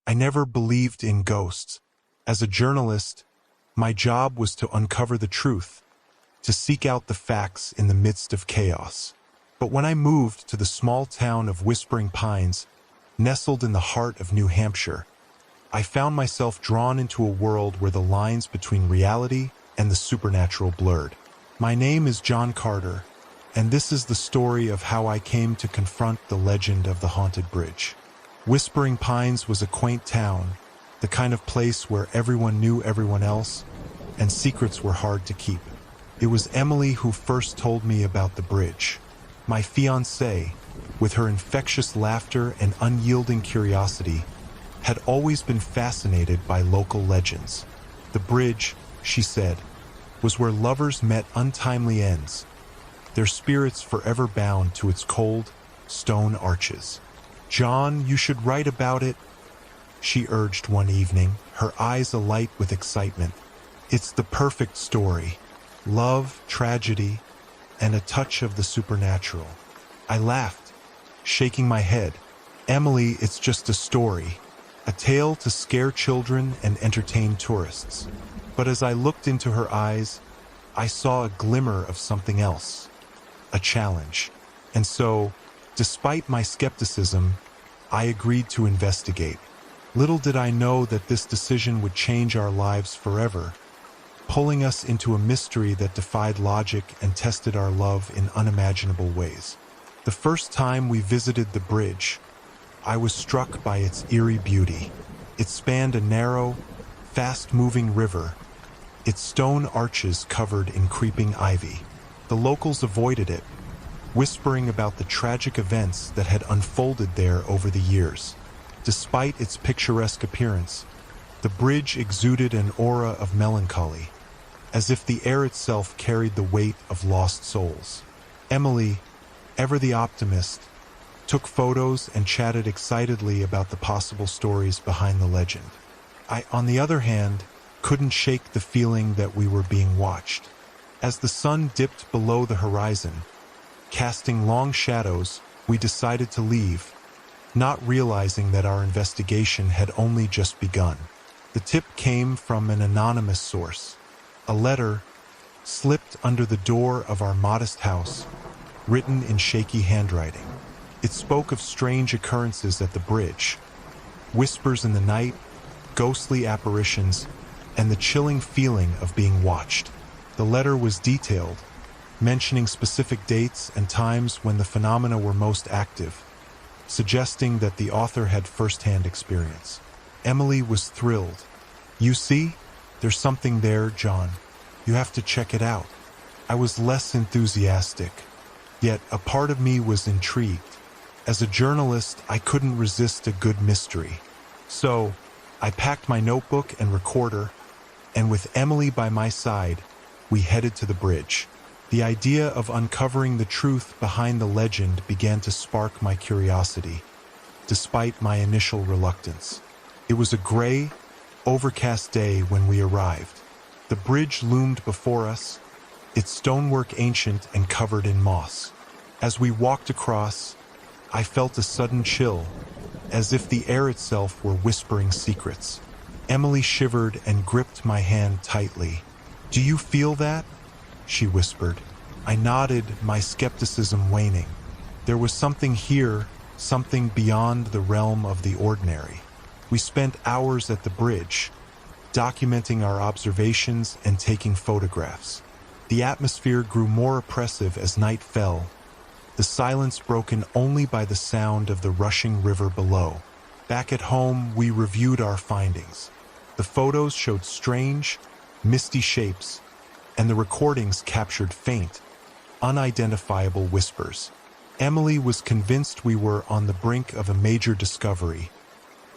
I never believed in ghosts. As a journalist, my job was to uncover the truth, to seek out the facts in the midst of chaos. But when I moved to the small town of Whispering Pines, nestled in the heart of New Hampshire, I found myself drawn into a world where the lines between reality and the supernatural blurred. My name is John Carter, and this is the story of how I came to confront the legend of the haunted bridge. Whispering Pines was a quaint town, the kind of place where everyone knew everyone else, and secrets were hard to keep. It was Emily who first told me about the bridge. My fiancée, with her infectious laughter and unyielding curiosity, had always been fascinated by local legends. The bridge, she said, was where lovers met untimely ends, their spirits forever bound to its cold, stone arches. "John, you should write about it," she urged one evening, her eyes alight with excitement. "It's the perfect story. Love, tragedy, and a touch of the supernatural." I laughed, shaking my head. "Emily, it's just a story, a tale to scare children and entertain tourists." But as I looked into her eyes, I saw a glimmer of something else, a challenge. And so, despite my skepticism, I agreed to investigate. Little did I know that this decision would change our lives forever, pulling us into a mystery that defied logic and tested our love in unimaginable ways. The first time we visited the bridge, I was struck by its eerie beauty. It spanned a narrow, fast-moving river, its stone arches covered in creeping ivy. The locals avoided it, whispering about the tragic events that had unfolded there over the years. Despite its picturesque appearance, the bridge exuded an aura of melancholy, as if the air itself carried the weight of lost souls. Emily, ever the optimist, took photos and chatted excitedly about the possible stories behind the legend. I, on the other hand, couldn't shake the feeling that we were being watched. As the sun dipped below the horizon, casting long shadows, we decided to leave, not realizing that our investigation had only just begun. The tip came from an anonymous source. A letter slipped under the door of our modest house, written in shaky handwriting. It spoke of strange occurrences at the bridge, whispers in the night, ghostly apparitions, and the chilling feeling of being watched. The letter was detailed, mentioning specific dates and times when the phenomena were most active, suggesting that the author had first-hand experience. Emily was thrilled. "You see? There's something there, John. You have to check it out." I was less enthusiastic, yet a part of me was intrigued. As a journalist, I couldn't resist a good mystery. So, I packed my notebook and recorder, and with Emily by my side, we headed to the bridge. The idea of uncovering the truth behind the legend began to spark my curiosity, despite my initial reluctance. It was a gray, overcast day when we arrived. The bridge loomed before us, its stonework ancient and covered in moss. As we walked across, I felt a sudden chill, as if the air itself were whispering secrets. Emily shivered and gripped my hand tightly. "Do you feel that?" she whispered. I nodded, my skepticism waning. There was something here, something beyond the realm of the ordinary. We spent hours at the bridge, documenting our observations and taking photographs. The atmosphere grew more oppressive as night fell, the silence broken only by the sound of the rushing river below. Back at home, we reviewed our findings. The photos showed strange, misty shapes, and the recordings captured faint, unidentifiable whispers. Emily was convinced we were on the brink of a major discovery,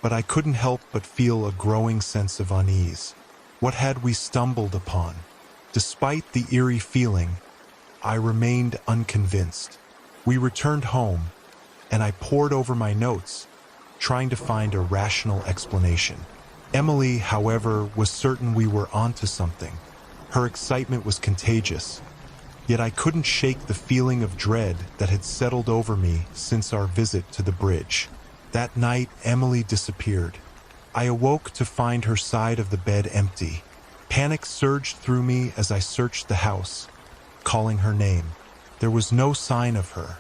but I couldn't help but feel a growing sense of unease. What had we stumbled upon? Despite the eerie feeling, I remained unconvinced. We returned home, and I pored over my notes, trying to find a rational explanation. Emily, however, was certain we were onto something. Her excitement was contagious, yet I couldn't shake the feeling of dread that had settled over me since our visit to the bridge. That night, Emily disappeared, I awoke to find her side of the bed empty. Panic surged through me as I searched the house, calling her name. There was no sign of her.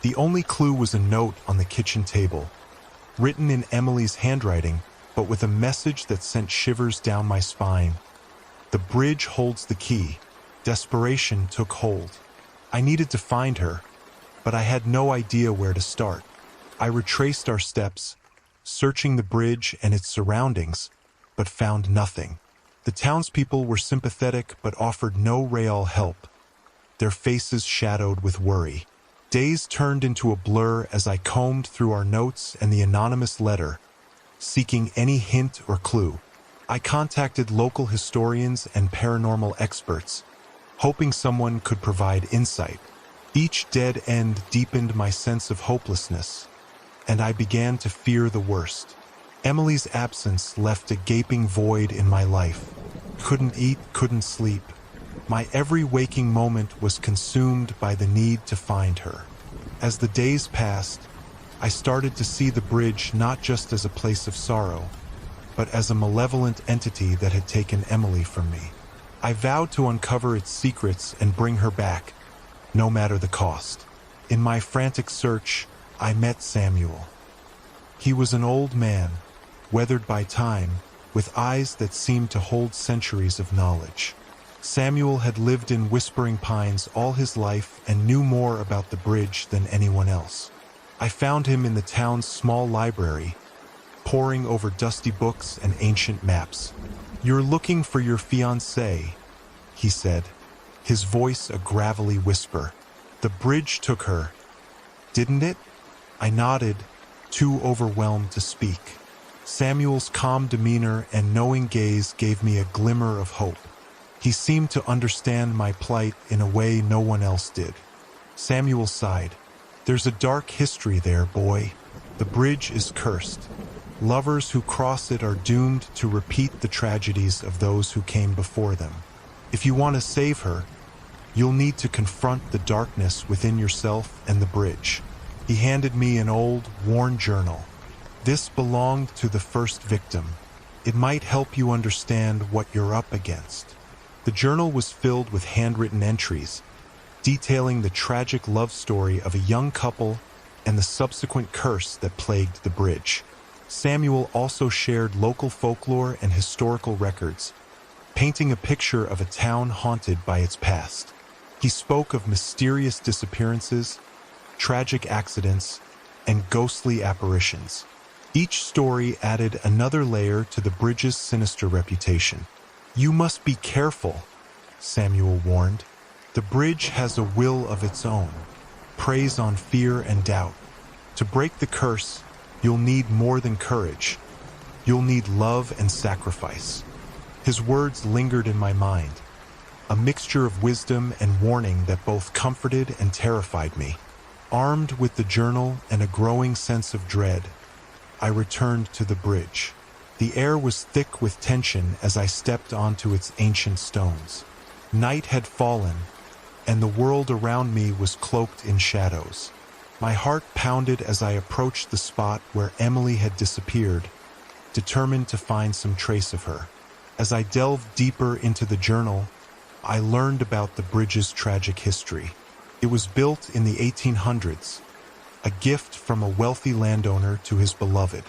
The only clue was a note on the kitchen table, written in Emily's handwriting, but with a message that sent shivers down my spine. The bridge holds the key. Desperation took hold. I needed to find her, but I had no idea where to start. I retraced our steps, searching the bridge and its surroundings, but found nothing. The townspeople were sympathetic but offered no real help, their faces shadowed with worry. Days turned into a blur as I combed through our notes and the anonymous letter, seeking any hint or clue. I contacted local historians and paranormal experts, hoping someone could provide insight. Each dead end deepened my sense of hopelessness, and I began to fear the worst. Emily's absence left a gaping void in my life. Couldn't eat, couldn't sleep. My every waking moment was consumed by the need to find her. As the days passed, I started to see the bridge not just as a place of sorrow, but as a malevolent entity that had taken Emily from me. I vowed to uncover its secrets and bring her back, no matter the cost. In my frantic search, I met Samuel. He was an old man, weathered by time, with eyes that seemed to hold centuries of knowledge. Samuel had lived in Whispering Pines all his life and knew more about the bridge than anyone else. I found him in the town's small library, poring over dusty books and ancient maps. "You're looking for your fiancée," he said, his voice a gravelly whisper. "The bridge took her, didn't it?" I nodded, too overwhelmed to speak. Samuel's calm demeanor and knowing gaze gave me a glimmer of hope. He seemed to understand my plight in a way no one else did. Samuel sighed. "There's a dark history there, boy. The bridge is cursed. Lovers who cross it are doomed to repeat the tragedies of those who came before them. If you want to save her, you'll need to confront the darkness within yourself and the bridge." He handed me an old, worn journal. "This belonged to the first victim. It might help you understand what you're up against." The journal was filled with handwritten entries, detailing the tragic love story of a young couple and the subsequent curse that plagued the bridge. Samuel also shared local folklore and historical records, painting a picture of a town haunted by its past. He spoke of mysterious disappearances, tragic accidents, and ghostly apparitions. Each story added another layer to the bridge's sinister reputation. "You must be careful," Samuel warned. "The bridge has a will of its own, preys on fear and doubt. To break the curse, you'll need more than courage. You'll need love and sacrifice." His words lingered in my mind, a mixture of wisdom and warning that both comforted and terrified me. Armed with the journal and a growing sense of dread, I returned to the bridge. The air was thick with tension as I stepped onto its ancient stones. Night had fallen, and the world around me was cloaked in shadows. My heart pounded as I approached the spot where Emily had disappeared, determined to find some trace of her. As I delved deeper into the journal, I learned about the bridge's tragic history. It was built in the 1800s, a gift from a wealthy landowner to his beloved.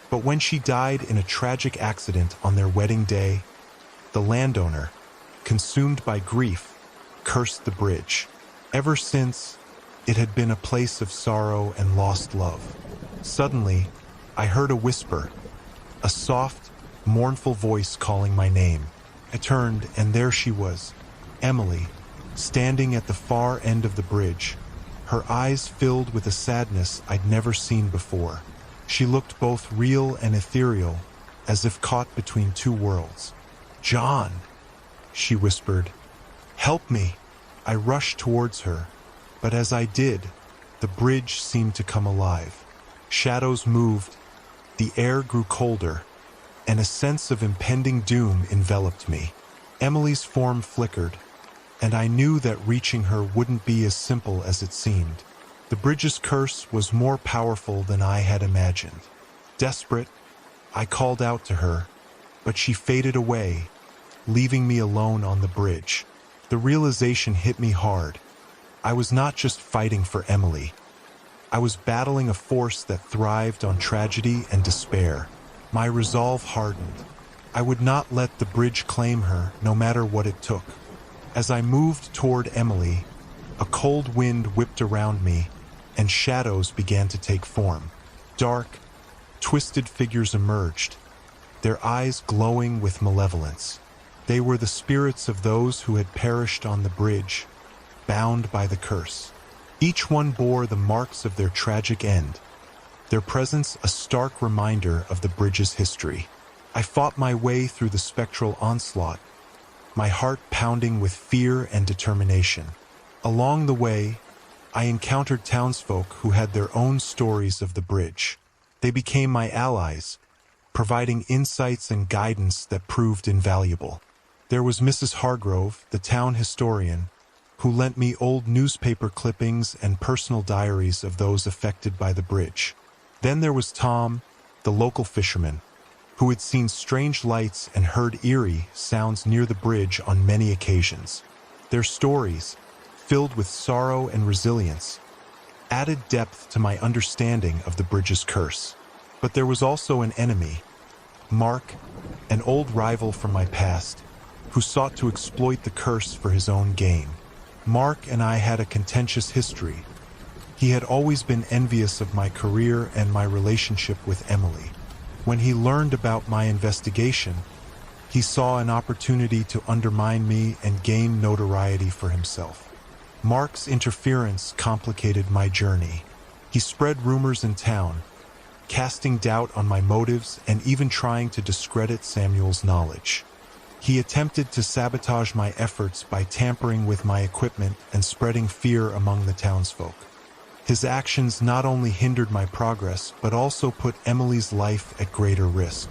But when she died in a tragic accident on their wedding day, the landowner, consumed by grief, cursed the bridge. Ever since, it had been a place of sorrow and lost love. Suddenly, I heard a whisper, a soft, mournful voice calling my name. I turned, and there she was, Emily, standing at the far end of the bridge, her eyes filled with a sadness I'd never seen before. She looked both real and ethereal, as if caught between two worlds. "John," she whispered, "help me." I rushed towards her, but as I did, the bridge seemed to come alive. Shadows moved, the air grew colder, and a sense of impending doom enveloped me. Emily's form flickered, and I knew that reaching her wouldn't be as simple as it seemed. The bridge's curse was more powerful than I had imagined. Desperate, I called out to her, but she faded away, leaving me alone on the bridge. The realization hit me hard. I was not just fighting for Emily. I was battling a force that thrived on tragedy and despair. My resolve hardened. I would not let the bridge claim her, no matter what it took. As I moved toward Emily, a cold wind whipped around me, and shadows began to take form. Dark, twisted figures emerged, their eyes glowing with malevolence. They were the spirits of those who had perished on the bridge, bound by the curse. Each one bore the marks of their tragic end, their presence a stark reminder of the bridge's history. I fought my way through the spectral onslaught, my heart pounding with fear and determination. Along the way, I encountered townsfolk who had their own stories of the bridge. They became my allies, providing insights and guidance that proved invaluable. There was Mrs. Hargrove, the town historian, who lent me old newspaper clippings and personal diaries of those affected by the bridge. Then there was Tom, the local fisherman, who had seen strange lights and heard eerie sounds near the bridge on many occasions. Their stories, filled with sorrow and resilience, added depth to my understanding of the bridge's curse. But there was also an enemy, Mark, an old rival from my past, who sought to exploit the curse for his own gain. Mark and I had a contentious history. He had always been envious of my career and my relationship with Emily. When he learned about my investigation, he saw an opportunity to undermine me and gain notoriety for himself. Mark's interference complicated my journey. He spread rumors in town, casting doubt on my motives and even trying to discredit Samuel's knowledge. He attempted to sabotage my efforts by tampering with my equipment and spreading fear among the townsfolk. His actions not only hindered my progress, but also put Emily's life at greater risk.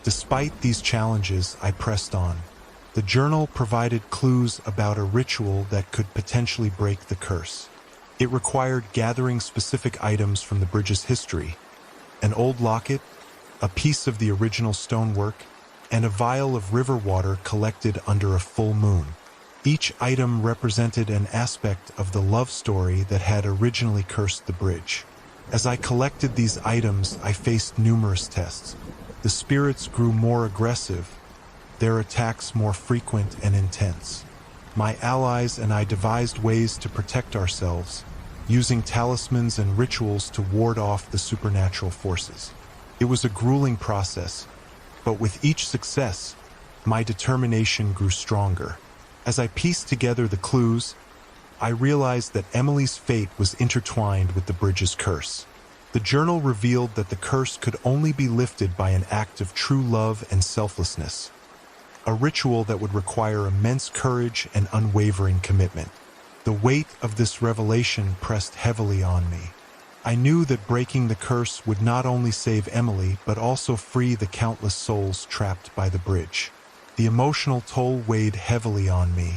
Despite these challenges, I pressed on. The journal provided clues about a ritual that could potentially break the curse. It required gathering specific items from the bridge's history: an old locket, a piece of the original stonework, and a vial of river water collected under a full moon. Each item represented an aspect of the love story that had originally cursed the bridge. As I collected these items, I faced numerous tests. The spirits grew more aggressive, their attacks more frequent and intense. My allies and I devised ways to protect ourselves, using talismans and rituals to ward off the supernatural forces. It was a grueling process, but with each success, my determination grew stronger. As I pieced together the clues, I realized that Emily's fate was intertwined with the bridge's curse. The journal revealed that the curse could only be lifted by an act of true love and selflessness, a ritual that would require immense courage and unwavering commitment. The weight of this revelation pressed heavily on me. I knew that breaking the curse would not only save Emily, but also free the countless souls trapped by the bridge. The emotional toll weighed heavily on me.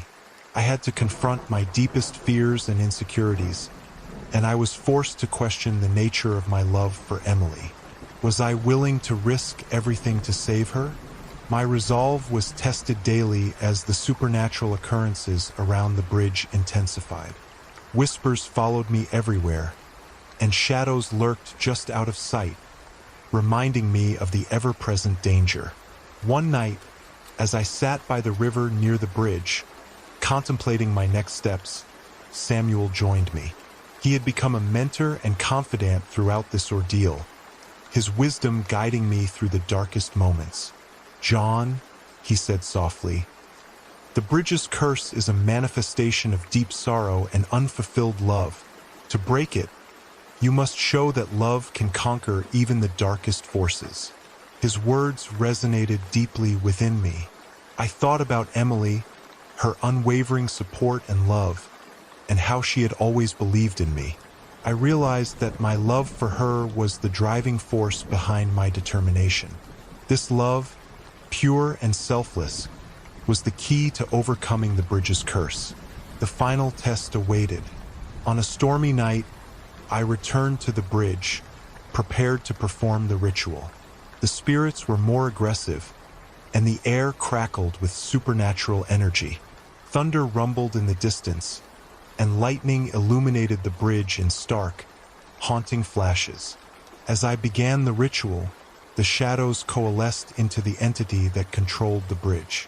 I had to confront my deepest fears and insecurities, and I was forced to question the nature of my love for Emily. Was I willing to risk everything to save her? My resolve was tested daily as the supernatural occurrences around the bridge intensified. Whispers followed me everywhere, and shadows lurked just out of sight, reminding me of the ever-present danger. One night, as I sat by the river near the bridge, contemplating my next steps, Samuel joined me. He had become a mentor and confidant throughout this ordeal, his wisdom guiding me through the darkest moments. "John," he said softly, "the bridge's curse is a manifestation of deep sorrow and unfulfilled love. To break it, you must show that love can conquer even the darkest forces." His words resonated deeply within me. I thought about Emily, her unwavering support and love, and how she had always believed in me. I realized that my love for her was the driving force behind my determination. This love, pure and selfless, was the key to overcoming the bridge's curse. The final test awaited. On a stormy night, I returned to the bridge, prepared to perform the ritual. The The spirits were more aggressive, and the air crackled with supernatural energy. Thunder rumbled in the distance, and lightning illuminated the bridge in stark, haunting flashes. As I began the ritual, the shadows coalesced into the entity that controlled the bridge.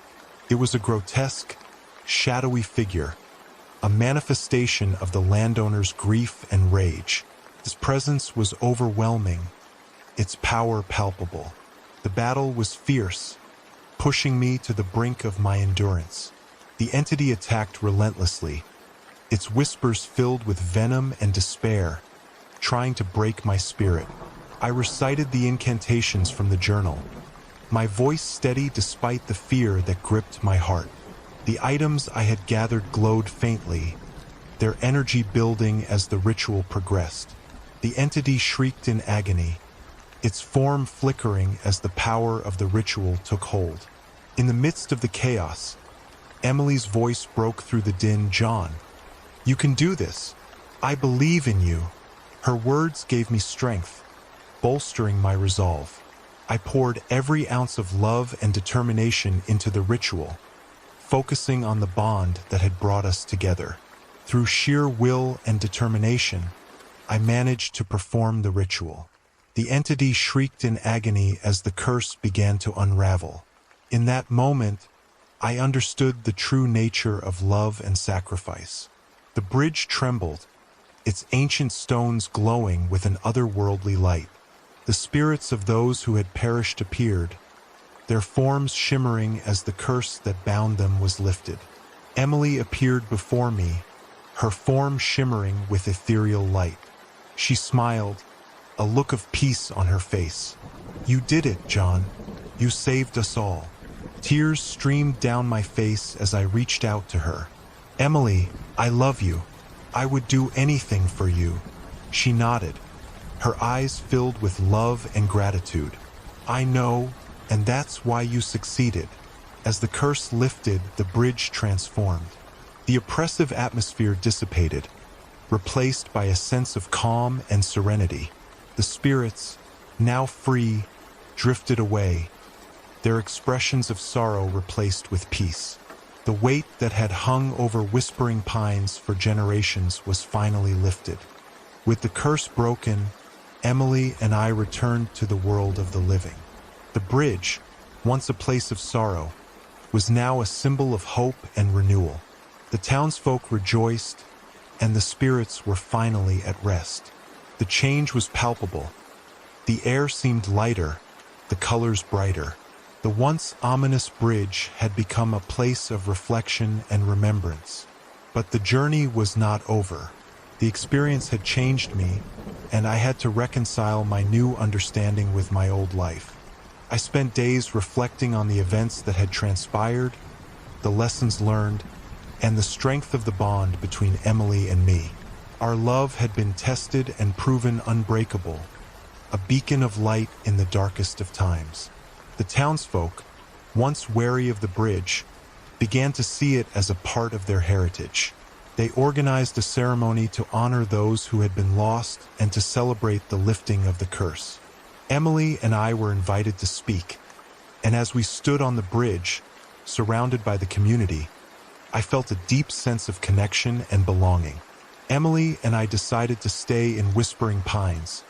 It was a grotesque, shadowy figure, a manifestation of the landowner's grief and rage. His presence was overwhelming, its power palpable. The battle was fierce, pushing me to the brink of my endurance. The entity attacked relentlessly, its whispers filled with venom and despair, trying to break my spirit. I recited the incantations from the journal, my voice steady despite the fear that gripped my heart. The items I had gathered glowed faintly, their energy building as the ritual progressed. The entity shrieked in agony, its form flickering as the power of the ritual took hold. In the midst of the chaos, Emily's voice broke through the din. "John, you can do this. I believe in you." Her words gave me strength, bolstering my resolve. I poured every ounce of love and determination into the ritual, focusing on the bond that had brought us together. Through sheer will and determination, I managed to perform the ritual. The entity shrieked in agony as the curse began to unravel. In that moment, I understood the true nature of love and sacrifice. The bridge trembled, its ancient stones glowing with an otherworldly light. The spirits of those who had perished appeared, their forms shimmering as the curse that bound them was lifted. Emily appeared before me, her form shimmering with ethereal light. She smiled, a look of peace on her face. "You did it, John. You saved us all." Tears streamed down my face as I reached out to her. "Emily, I love you. I would do anything for you." She nodded, her eyes filled with love and gratitude. "I know, and that's why you succeeded." As the curse lifted, the bridge transformed. The oppressive atmosphere dissipated, replaced by a sense of calm and serenity. The spirits, now free, drifted away, their expressions of sorrow replaced with peace. The weight that had hung over Whispering Pines for generations was finally lifted. With the curse broken, Emily and I returned to the world of the living. The bridge, once a place of sorrow, was now a symbol of hope and renewal. The townsfolk rejoiced, and the spirits were finally at rest. The change was palpable. The air seemed lighter, the colors brighter. The once ominous bridge had become a place of reflection and remembrance. But the journey was not over. The experience had changed me, and I had to reconcile my new understanding with my old life. I spent days reflecting on the events that had transpired, the lessons learned, and the strength of the bond between Emily and me. Our love had been tested and proven unbreakable, a beacon of light in the darkest of times. The townsfolk, once wary of the bridge, began to see it as a part of their heritage. They organized a ceremony to honor those who had been lost and to celebrate the lifting of the curse. Emily and I were invited to speak, and as we stood on the bridge, surrounded by the community, I felt a deep sense of connection and belonging. Emily and I decided to stay in Whispering Pines,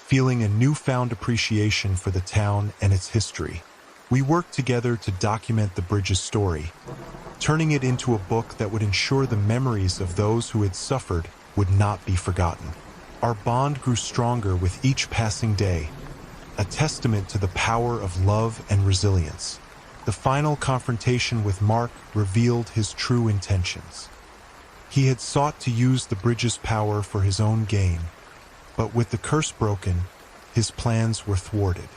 feeling a newfound appreciation for the town and its history. We worked together to document the bridge's story, turning it into a book that would ensure the memories of those who had suffered would not be forgotten. Our bond grew stronger with each passing day, a testament to the power of love and resilience. The final confrontation with Mark revealed his true intentions. He had sought to use the bridge's power for his own gain, but with the curse broken, his plans were thwarted.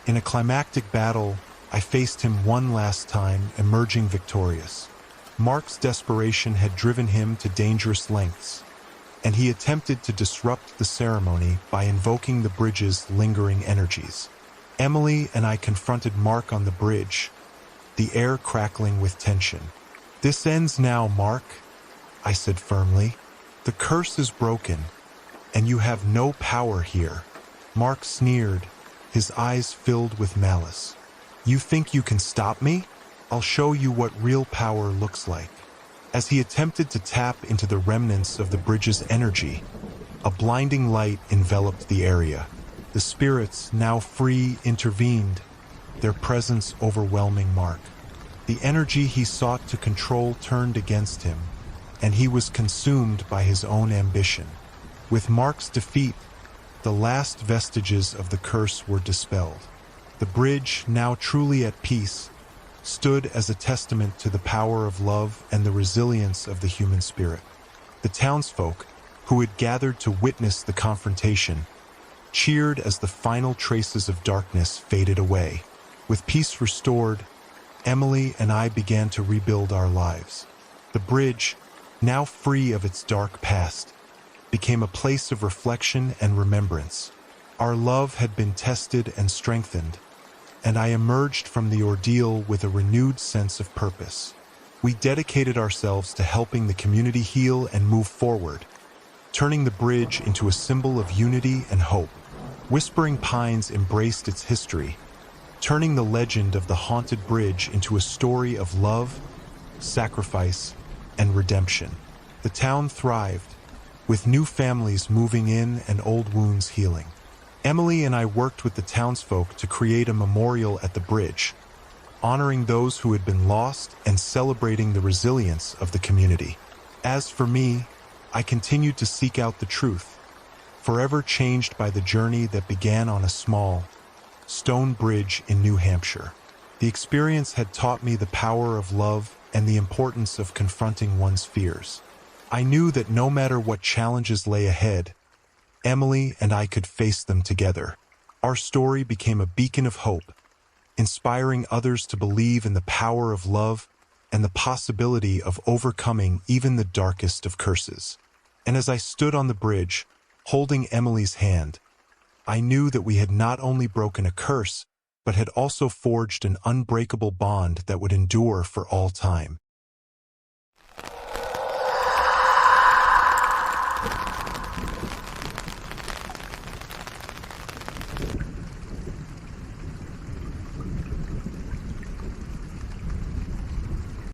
In a climactic battle, I faced him one last time, emerging victorious. Mark's desperation had driven him to dangerous lengths, and he attempted to disrupt the ceremony by invoking the bridge's lingering energies. Emily and I confronted Mark on the bridge, the air crackling with tension. "This ends now, Mark," I said firmly. "The curse is broken, and you have no power here." Mark sneered, his eyes filled with malice. "You think you can stop me? I'll show you what real power looks like." As he attempted to tap into the remnants of the bridge's energy, a blinding light enveloped the area. The spirits, now free, intervened, their presence overwhelming Mark. The energy he sought to control turned against him, and he was consumed by his own ambition. With Mark's defeat, the last vestiges of the curse were dispelled. The bridge, now truly at peace, stood as a testament to the power of love and the resilience of the human spirit. The townsfolk, who had gathered to witness the confrontation, cheered as the final traces of darkness faded away. With peace restored, Emily and I began to rebuild our lives. The bridge, now free of its dark past, became a place of reflection and remembrance. Our love had been tested and strengthened, and I emerged from the ordeal with a renewed sense of purpose. We dedicated ourselves to helping the community heal and move forward, turning the bridge into a symbol of unity and hope. Whispering Pines embraced its history, turning the legend of the haunted bridge into a story of love, sacrifice, and redemption. The town thrived, with new families moving in and old wounds healing. Emily and I worked with the townsfolk to create a memorial at the bridge, honoring those who had been lost and celebrating the resilience of the community. As for me, I continued to seek out the truth, forever changed by the journey that began on a small stone bridge in New Hampshire. The experience had taught me the power of love and the importance of confronting one's fears. I knew that no matter what challenges lay ahead, Emily and I could face them together. Our story became a beacon of hope, inspiring others to believe in the power of love and the possibility of overcoming even the darkest of curses. And as I stood on the bridge, holding Emily's hand, I knew that we had not only broken a curse, but had also forged an unbreakable bond that would endure for all time.